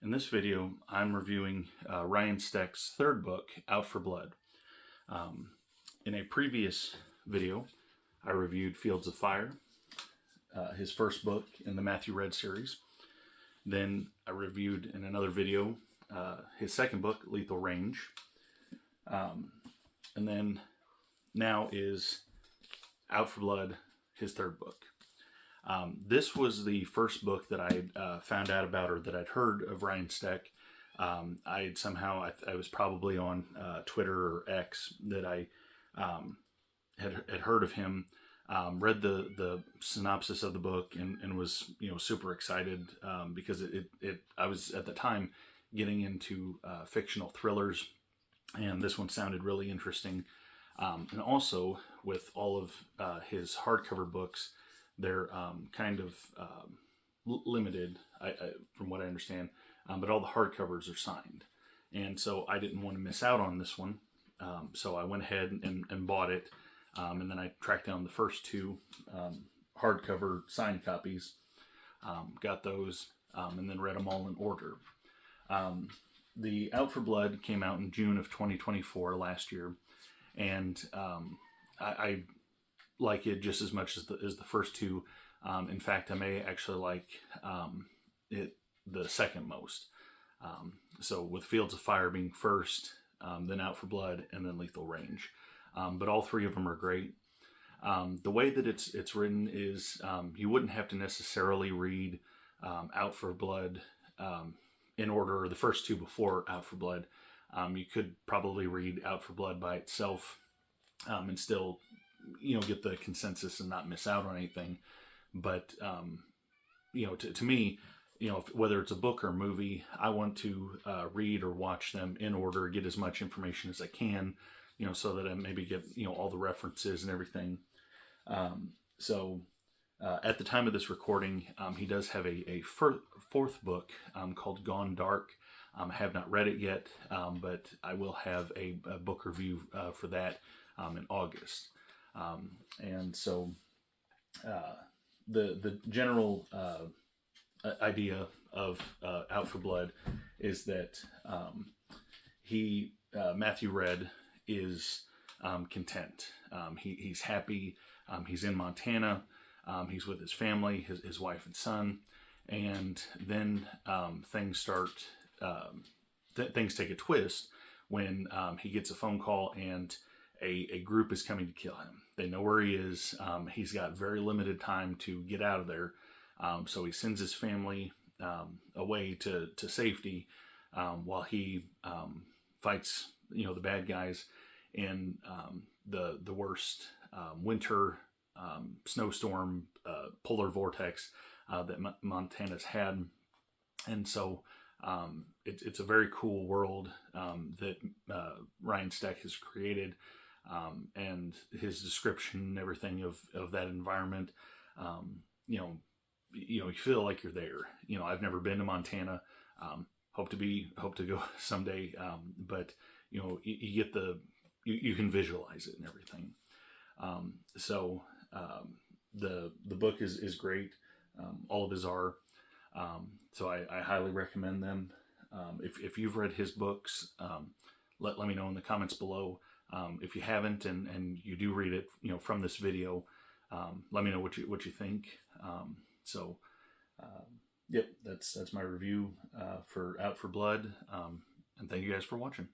In this video, I'm reviewing Ryan Steck's third book, Out for Blood. In a previous video, I reviewed Fields of Fire, his first book in the Matthew Red series. Then I reviewed in another video his second book, Lethal Range. And then now is Out for Blood, his third book. This was the first book that I found out about, or that I'd heard of Ryan Steck. I was probably on Twitter or X that I had heard of him, read the synopsis of the book, and was super excited because I was at the time getting into fictional thrillers, and this one sounded really interesting. And also with all of his hardcover books, they're kind of limited, from what I understand, but all the hardcovers are signed. And so I didn't want to miss out on this one. So I went ahead and bought it. And then I tracked down the first two hardcover signed copies, got those, and then read them all in order. The Out for Blood came out in June of 2024, last year. And I like it just as much as the first two. In fact, I may actually like it the second most. So with Fields of Fire being first, then Out for Blood, and then Lethal Range. But all three of them are great. The way that it's written is you wouldn't have to necessarily read Out for Blood in order, or the first two before Out for Blood. You could probably read Out for Blood by itself and still get the consensus and not miss out on anything. But to me, whether it's a book or a movie, I want to read or watch them in order, get as much information as I can, so that I maybe get all the references and everything. So at the time of this recording, he does have a fourth book called Gone Dark. I have not read it yet, but I will have a book review for that in August. And so the general idea of Out for Blood is that Matthew Red is content. He's happy. He's in Montana. He's with his family, his wife and son. And then things take a twist when he gets a phone call and a group is coming to kill him. They know where he is. He's got very limited time to get out of there. So he sends his family away to safety while he fights the bad guys in the worst winter snowstorm polar vortex that Montana's had. And so it's a very cool world that Ryan Steck has created, and his description and everything of that environment. You feel like you're there. I've never been to Montana. Hope to go someday. But you get you can visualize it and everything. So the book is great. All of his are. So I highly recommend them. If you've read his books, let me know in the comments below. If you haven't and you do read it, from this video, let me know what you think. Yep, that's my review for Out for Blood. And thank you guys for watching.